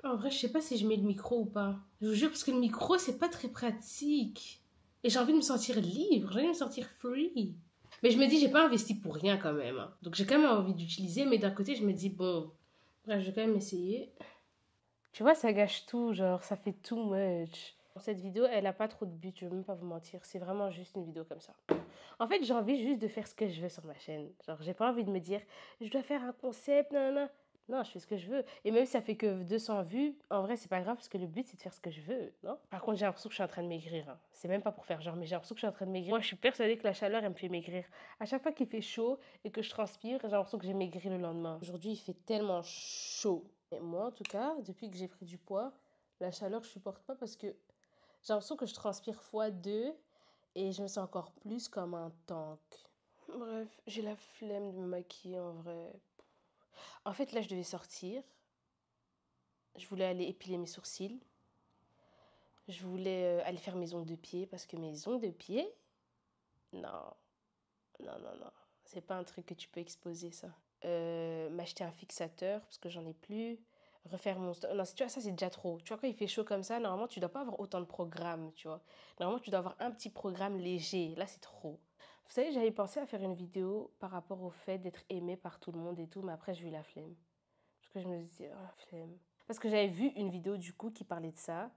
En vrai, je sais pas si je mets le micro ou pas. Je vous jure, parce que le micro, c'est pas très pratique. Et j'ai envie de me sentir libre, j'ai envie de me sentir free. Mais je me dis, j'ai pas investi pour rien quand même, hein. Donc j'ai quand même envie d'utiliser, mais d'un côté, je me dis, bon, bref, je vais quand même essayer. Tu vois, ça gâche tout, genre, ça fait too much. Cette vidéo, elle a pas trop de but, je vais même pas vous mentir. C'est vraiment juste une vidéo comme ça. En fait, j'ai envie juste de faire ce que je veux sur ma chaîne. Genre, j'ai pas envie de me dire, je dois faire un concept, non. Non, je fais ce que je veux. Et même si ça fait que 200 vues, en vrai, c'est pas grave parce que le but, c'est de faire ce que je veux, non? Par contre, j'ai l'impression que je suis en train de maigrir, hein. C'est même pas pour faire genre, mais j'ai l'impression que je suis en train de maigrir. Moi, je suis persuadée que la chaleur, elle me fait maigrir. À chaque fois qu'il fait chaud et que je transpire, j'ai l'impression que j'ai maigri le lendemain. Aujourd'hui, il fait tellement chaud. Et moi, en tout cas, depuis que j'ai pris du poids, la chaleur, je supporte pas parce que j'ai l'impression que je transpire fois 2 et je me sens encore plus comme un tank. Bref, j'ai la flemme de me maquiller en vrai. En fait, là, je devais sortir. Je voulais aller épiler mes sourcils. Je voulais aller faire mes ongles de pied parce que mes ongles de pied, non, non. C'est pas un truc que tu peux exposer, ça. M'acheter un fixateur parce que j'en ai plus. Refaire mon... Non, tu vois, ça, c'est déjà trop. Tu vois, quand il fait chaud comme ça, normalement, tu dois pas avoir autant de programmes, tu vois. Normalement, tu dois avoir un petit programme léger. Là, c'est trop. Vous savez, j'avais pensé à faire une vidéo par rapport au fait d'être aimé par tout le monde et tout, mais après, j'ai eu la flemme. Parce que je me disais, oh, flemme. Parce que j'avais vu une vidéo, du coup, qui parlait de ça.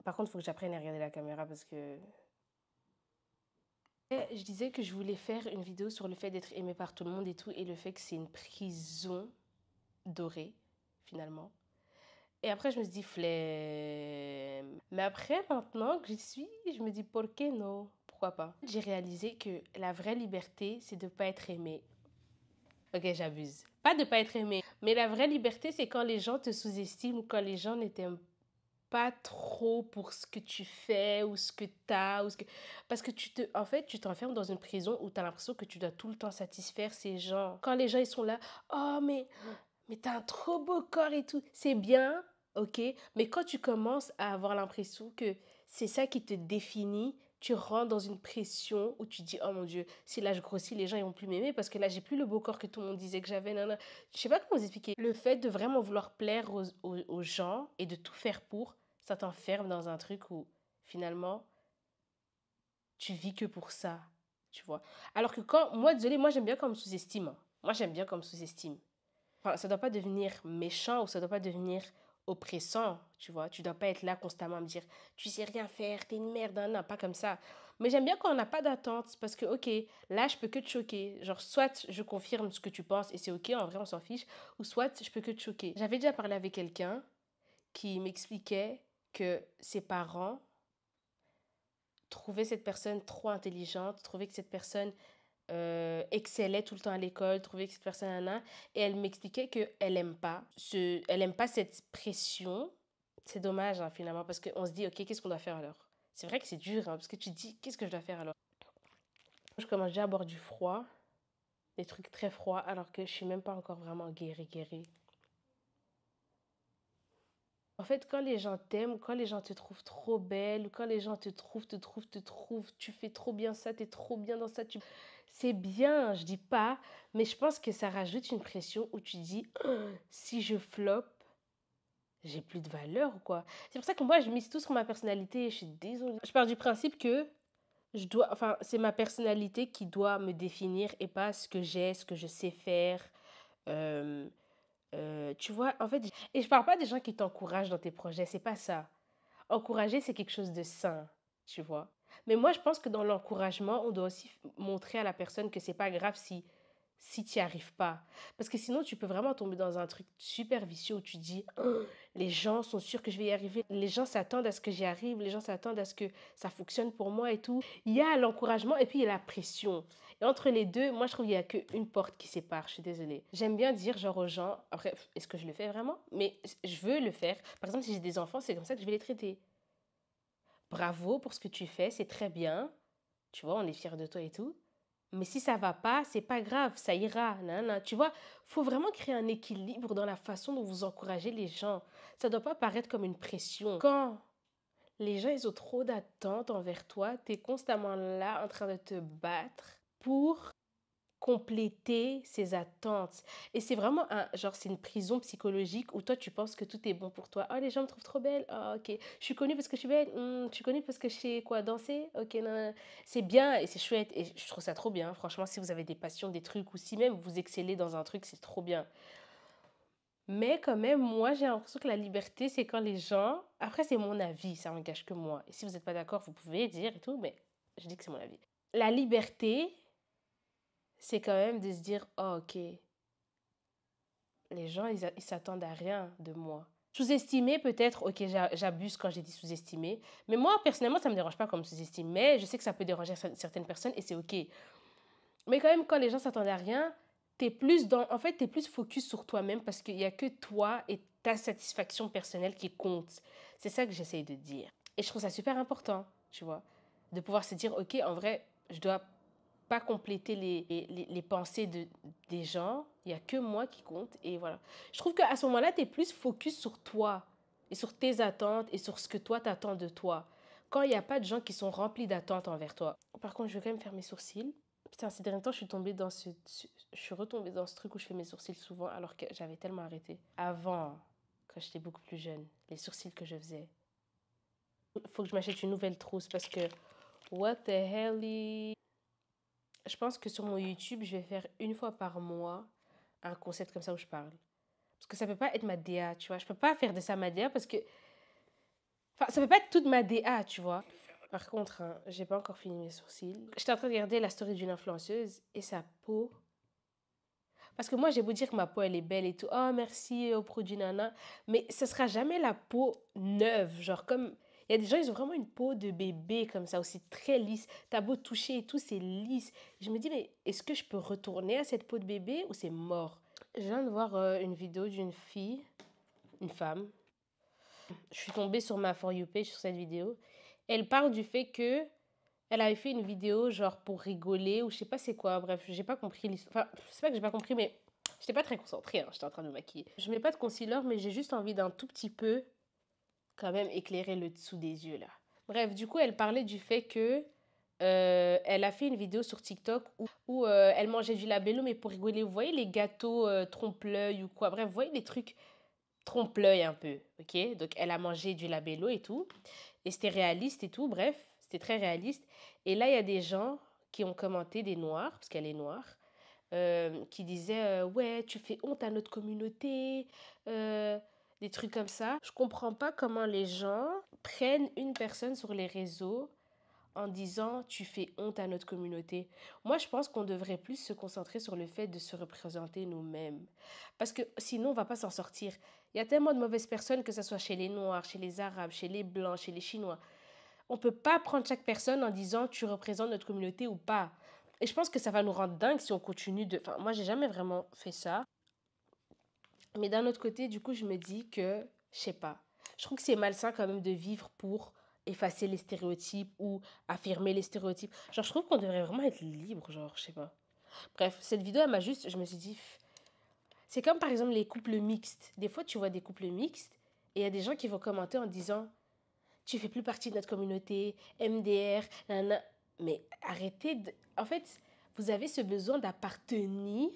Par contre, il faut que j'apprenne à regarder la caméra parce que... Et je disais que je voulais faire une vidéo sur le fait d'être aimé par tout le monde et tout, et le fait que c'est une prison dorée, finalement. Et après, je me suis dit, flemme. Mais après, maintenant que j'y suis, je me dis, por qué no? Pourquoi pas? J'ai réalisé que la vraie liberté, c'est de ne pas être aimé. Ok, j'abuse. Pas de ne pas être aimé. Mais la vraie liberté, c'est quand les gens te sous-estiment ou quand les gens ne t'aiment pas trop pour ce que tu fais ou ce que tu as. Ou ce que... Parce que en fait, tu t'enfermes dans une prison où tu as l'impression que tu dois tout le temps satisfaire ces gens. Quand les gens, ils sont là, oh, mais t'as un trop beau corps et tout. C'est bien, ok, mais quand tu commences à avoir l'impression que c'est ça qui te définit, tu rentres dans une pression où tu dis, oh mon Dieu, si là je grossis, les gens ils vont plus m'aimer parce que là j'ai plus le beau corps que tout le monde disait que j'avais. Nana. Je sais pas comment vous expliquer. Le fait de vraiment vouloir plaire aux gens et de tout faire pour, ça t'enferme dans un truc où finalement tu vis que pour ça, tu vois. Alors que quand, moi, désolé, moi j'aime bien comme sous-estime, hein. Moi j'aime bien comme sous-estime. Enfin, ça doit pas devenir méchant ou ça doit pas devenir oppressant, tu vois. Tu dois pas être là constamment à me dire, tu sais rien faire, t'es une merde, non, pas comme ça. Mais j'aime bien quand on n'a pas d'attente parce que, ok, là, je peux que te choquer. Genre, soit je confirme ce que tu penses et c'est ok, en vrai, on s'en fiche, ou soit je peux que te choquer. J'avais déjà parlé avec quelqu'un qui m'expliquait que ses parents trouvaient cette personne trop intelligente, trouvaient que cette personne excellait tout le temps à l'école, trouvait que cette personne là, et elle m'expliquait qu'elle aime pas elle aime pas cette pression. C'est dommage, hein, finalement, parce qu'on se dit, ok, qu'est-ce qu'on doit faire alors? C'est vrai que c'est dur, hein, parce que tu te dis, qu'est-ce que je dois faire alors? Je commence déjà à boire du froid, des trucs très froids, alors que je suis même pas encore vraiment guérie. En fait, quand les gens t'aiment, quand les gens te trouvent trop belle, ou quand les gens te trouvent, tu fais trop bien ça, t'es trop bien dans ça, c'est bien, je dis pas, mais je pense que ça rajoute une pression où tu dis, oh, si je floppe, j'ai plus de valeur ou quoi. C'est pour ça que moi, je mise tout sur ma personnalité, je suis désolée. Je pars du principe que enfin, c'est ma personnalité qui doit me définir et pas ce que j'ai, ce que je sais faire. Euh, tu vois, en fait, et je parle pas des gens qui t'encouragent dans tes projets, c'est pas ça. Encourager, c'est quelque chose de sain, tu vois. Mais moi, je pense que dans l'encouragement, on doit aussi montrer à la personne que c'est pas grave si tu n'y arrives pas. Parce que sinon, tu peux vraiment tomber dans un truc super vicieux où tu dis, oh, les gens sont sûrs que je vais y arriver, les gens s'attendent à ce que j'y arrive, les gens s'attendent à ce que ça fonctionne pour moi et tout. Il y a l'encouragement et puis il y a la pression. Et entre les deux, moi, je trouve qu'il n'y a qu'une porte qui sépare, je suis désolée. J'aime bien dire genre aux gens, après, est-ce que je le fais vraiment? Mais je veux le faire. Par exemple, si j'ai des enfants, c'est comme ça que je vais les traiter. Bravo pour ce que tu fais, c'est très bien. Tu vois, on est fiers de toi et tout. Mais si ça va pas, c'est pas grave, ça ira. Nan. Tu vois, faut vraiment créer un équilibre dans la façon dont vous encouragez les gens. Ça doit pas paraître comme une pression. Quand les gens ils ont trop d'attentes envers toi, tu es constamment là en train de te battre pour compléter ses attentes. Et c'est vraiment c'est une prison psychologique où toi, tu penses que tout est bon pour toi. Oh, les gens me trouvent trop belle. Oh, ok. Je suis connue parce que je suis belle. Je suis connue parce que je sais quoi, danser. Ok, non, non. C'est bien et c'est chouette. Et je trouve ça trop bien. Franchement, si vous avez des passions, des trucs, ou si même vous excellez dans un truc, c'est trop bien. Mais quand même, moi, j'ai l'impression que la liberté, c'est quand les gens... Après, c'est mon avis, ça n'engage que moi. Et si vous n'êtes pas d'accord, vous pouvez dire et tout, mais je dis que c'est mon avis. La liberté, c'est quand même de se dire, oh, ok, les gens, ils s'attendent à rien de moi. Sous-estimer, peut-être, ok, j'abuse quand j'ai dit sous-estimer. Mais moi, personnellement, ça ne me dérange pas comme sous-estime. Mais je sais que ça peut déranger certaines personnes et c'est ok. Mais quand même, quand les gens s'attendent à rien, t'es plus en fait, t'es plus focus sur toi-même parce qu'il n'y a que toi et ta satisfaction personnelle qui compte. C'est ça que j'essaye de dire. Et je trouve ça super important, tu vois, de pouvoir se dire, ok, en vrai, je dois pas compléter les pensées des gens. Il n'y a que moi qui compte. Et voilà. Je trouve qu'à ce moment-là, tu es plus focus sur toi et sur tes attentes et sur ce que toi t'attends de toi. Quand il n'y a pas de gens qui sont remplis d'attentes envers toi. Par contre, je vais quand même faire mes sourcils. Putain, ces derniers temps, je suis retombée dans ce truc où je fais mes sourcils souvent alors que j'avais tellement arrêté. Avant, quand j'étais beaucoup plus jeune, les sourcils que je faisais. Faut que je m'achète une nouvelle trousse parce que what the hell je pense que sur mon YouTube, je vais faire une fois par mois un concept comme ça où je parle. Parce que ça peut pas être ma DA, tu vois. Je peux pas faire de ça ma DA parce que... Enfin, ça peut pas être toute ma DA, tu vois. Par contre, hein, j'ai pas encore fini mes sourcils. J'étais en train de regarder la story d'une influenceuse et sa peau... Parce que moi, j'ai beau dire que ma peau, elle est belle et tout. Oh, merci au produit nana. Mais ce sera jamais la peau neuve. Genre comme... Il y a des gens, ils ont vraiment une peau de bébé comme ça, aussi très lisse. T'as beau toucher et tout, c'est lisse. Je me dis, mais est-ce que je peux retourner à cette peau de bébé ou c'est mort? Je viens de voir une vidéo d'une fille, une femme. Je suis tombée sur ma For You page sur cette vidéo. Elle parle du fait que elle avait fait une vidéo genre pour rigoler ou je sais pas c'est quoi. Bref, j'ai pas compris l'histoire. Enfin, c'est pas que j'ai pas compris, mais j'étais pas très concentrée. Hein. J'étais en train de me maquiller. Je mets pas de concealer, mais j'ai juste envie d'un tout petit peu quand même éclairer le dessous des yeux là. Bref, du coup, elle parlait du fait que elle a fait une vidéo sur TikTok où elle mangeait du labello, mais pour rigoler, vous voyez les gâteaux trompe-l'œil ou quoi. Bref, vous voyez les trucs trompe-l'œil un peu, ok? Donc, elle a mangé du labello et tout. Et c'était réaliste et tout, bref, c'était très réaliste. Et là, il y a des gens qui ont commenté, des noirs, parce qu'elle est noire, qui disaient ouais, tu fais honte à notre communauté, des trucs comme ça. Je comprends pas comment les gens prennent une personne sur les réseaux en disant tu fais honte à notre communauté. Moi, je pense qu'on devrait plus se concentrer sur le fait de se représenter nous-mêmes. Parce que sinon, on va pas s'en sortir. Il y a tellement de mauvaises personnes, que ce soit chez les Noirs, chez les Arabes, chez les Blancs, chez les Chinois. On peut pas prendre chaque personne en disant tu représentes notre communauté ou pas. Et je pense que ça va nous rendre dingue si on continue de... Enfin, moi, j'ai jamais vraiment fait ça. Mais d'un autre côté, du coup, je me dis que, je sais pas, je trouve que c'est malsain quand même de vivre pour effacer les stéréotypes ou affirmer les stéréotypes. Genre, je trouve qu'on devrait vraiment être libre, genre, je sais pas. Bref, cette vidéo, elle m'a juste, je me suis dit, c'est comme par exemple les couples mixtes. Des fois, tu vois des couples mixtes et il y a des gens qui vont commenter en disant, tu fais plus partie de notre communauté, MDR, nanana. Mais arrêtez de... En fait, vous avez ce besoin d'appartenir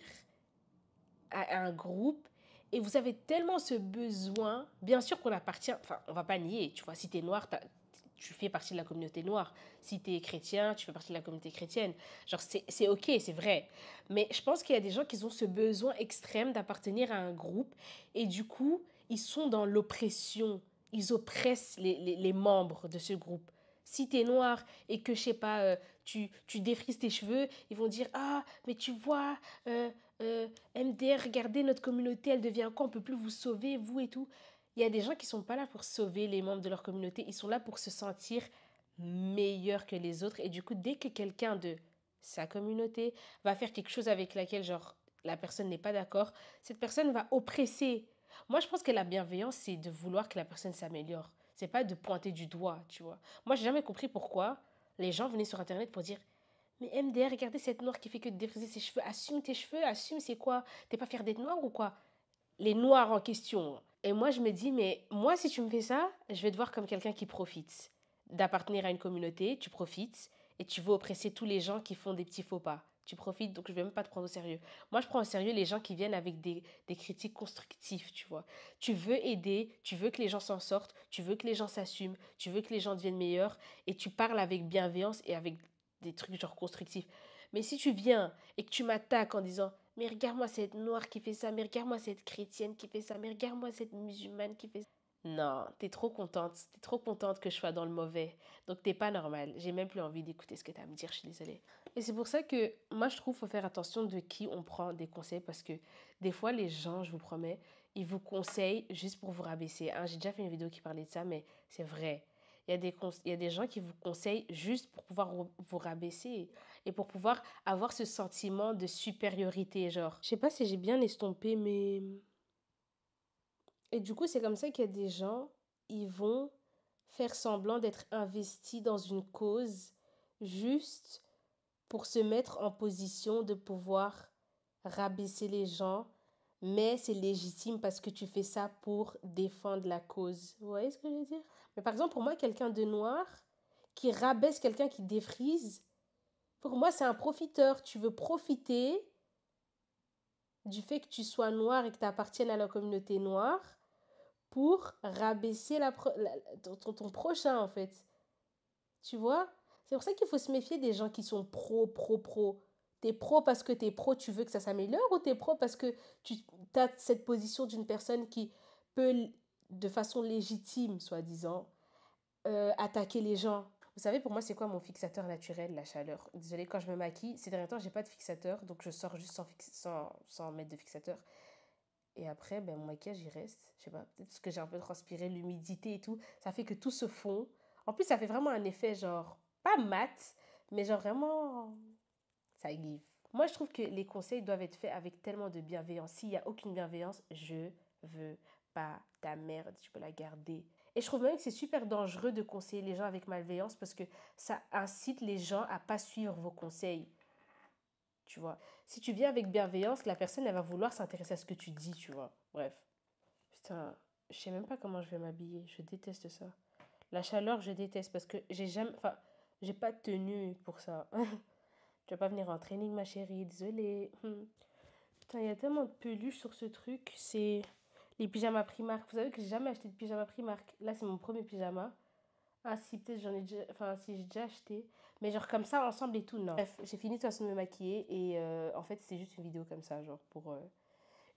à un groupe et vous avez tellement ce besoin, bien sûr qu'on appartient, enfin on va pas nier, tu vois, si t'es noir, tu fais partie de la communauté noire, si t'es chrétien, tu fais partie de la communauté chrétienne, genre c'est ok, c'est vrai, mais je pense qu'il y a des gens qui ont ce besoin extrême d'appartenir à un groupe et du coup ils sont dans l'oppression, ils oppressent les membres de ce groupe. Si t'es noir et que, je sais pas, tu défrises tes cheveux, ils vont dire, ah, mais tu vois, MDR, regardez notre communauté, elle devient quoi, on peut plus vous sauver, vous et tout. Il y a des gens qui sont pas là pour sauver les membres de leur communauté, ils sont là pour se sentir meilleurs que les autres. Et du coup, dès que quelqu'un de sa communauté va faire quelque chose avec laquelle, genre, la personne n'est pas d'accord, cette personne va oppresser. Moi, je pense que la bienveillance, c'est de vouloir que la personne s'améliore. C'est pas de pointer du doigt, tu vois. Moi, j'ai jamais compris pourquoi les gens venaient sur Internet pour dire mais MDR, regardez cette noire qui fait que de défriser ses cheveux. Assume tes cheveux, assume c'est quoi? T'es pas fière d'être noire ou quoi? Les noirs en question. Et moi, je me dis, mais moi, si tu me fais ça, je vais te voir comme quelqu'un qui profite. D'appartenir à une communauté, tu profites et tu veux oppresser tous les gens qui font des petits faux pas. tu profites, donc je vais même pas te prendre au sérieux. Moi, je prends au sérieux les gens qui viennent avec des critiques constructives, tu vois. Tu veux aider, tu veux que les gens s'en sortent, tu veux que les gens s'assument, tu veux que les gens deviennent meilleurs, et tu parles avec bienveillance et avec des trucs genre constructifs. Mais si tu viens et que tu m'attaques en disant, mais regarde-moi cette noire qui fait ça, mais regarde-moi cette chrétienne qui fait ça, mais regarde-moi cette musulmane qui fait ça. Non, t'es trop contente que je sois dans le mauvais. Donc t'es pas normal. J'ai même plus envie d'écouter ce que t'as à me dire, je suis désolée. Et c'est pour ça que moi je trouve qu'il faut faire attention de qui on prend des conseils parce que des fois les gens, je vous promets, ils vous conseillent juste pour vous rabaisser. Hein, j'ai déjà fait une vidéo qui parlait de ça, mais c'est vrai. Il y a des gens qui vous conseillent juste pour pouvoir vous rabaisser et pour pouvoir avoir ce sentiment de supériorité, genre. Je sais pas si j'ai bien estompé, mais et du coup, c'est comme ça qu'il y a des gens, ils vont faire semblant d'être investis dans une cause juste pour se mettre en position de pouvoir rabaisser les gens, mais c'est légitime parce que tu fais ça pour défendre la cause. Vous voyez ce que je veux dire? Mais par exemple, pour moi, quelqu'un de noir qui rabaisse quelqu'un qui défrise, pour moi, c'est un profiteur. Tu veux profiter du fait que tu sois noir et que tu appartiennes à la communauté noire pour rabaisser ton prochain, en fait. Tu vois? C'est pour ça qu'il faut se méfier des gens qui sont pro. T'es pro parce que t'es pro, tu veux que ça s'améliore, ou t'es pro parce que tu as cette position d'une personne qui peut, de façon légitime, soi-disant, attaquer les gens. Vous savez, pour moi, c'est quoi mon fixateur naturel? La chaleur. Désolée, quand je me maquille, ces derniers temps, j'ai pas de fixateur, donc je sors juste sans mettre de fixateur. Et après, ben, mon maquillage, il reste. Je sais pas, peut-être parce que j'ai un peu transpiré, l'humidité et tout. Ça fait que tout se fond. En plus, ça fait vraiment un effet genre, pas mat, mais genre vraiment, ça give. Moi, je trouve que les conseils doivent être faits avec tellement de bienveillance. S'il n'y a aucune bienveillance, je veux pas ta merde, tu peux la garder. Et je trouve même que c'est super dangereux de conseiller les gens avec malveillance parce que ça incite les gens à pas suivre vos conseils. Tu vois. Si tu viens avec bienveillance, la personne, elle va vouloir s'intéresser à ce que tu dis, tu vois. Bref. Putain, je sais même pas comment je vais m'habiller. Je déteste ça. La chaleur, je déteste parce que j'ai jamais... Enfin, j'ai pas de tenue pour ça. Tu vas pas venir en training, ma chérie. Désolée. Putain, il y a tellement de peluches sur ce truc. C'est les pyjamas Primark. Vous savez que j'ai jamais acheté de pyjama Primark. Là, c'est mon premier pyjama. Ah si, peut-être j'en ai déjà... Enfin, si j'ai déjà acheté. Mais genre comme ça, ensemble et tout, non. Bref, j'ai fini de toute façon de me maquiller. Et en fait, c'est juste une vidéo comme ça, genre pour...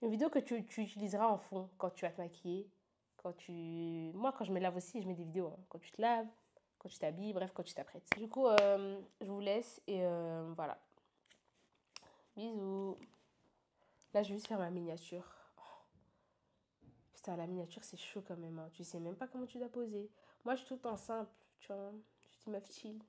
Une vidéo que tu utiliseras en fond quand tu vas te maquiller. Quand tu... Moi, quand je me lave aussi, je mets des vidéos. Hein. Quand tu te laves, quand tu t'habilles, bref, quand tu t'apprêtes. Du coup, je vous laisse et voilà. Bisous. Là, je vais juste faire ma miniature. Putain, la miniature, c'est chaud quand même. Hein. Tu sais même pas comment tu dois poser. Moi, je suis tout le temps simple, tu vois. Je suis meuf chill.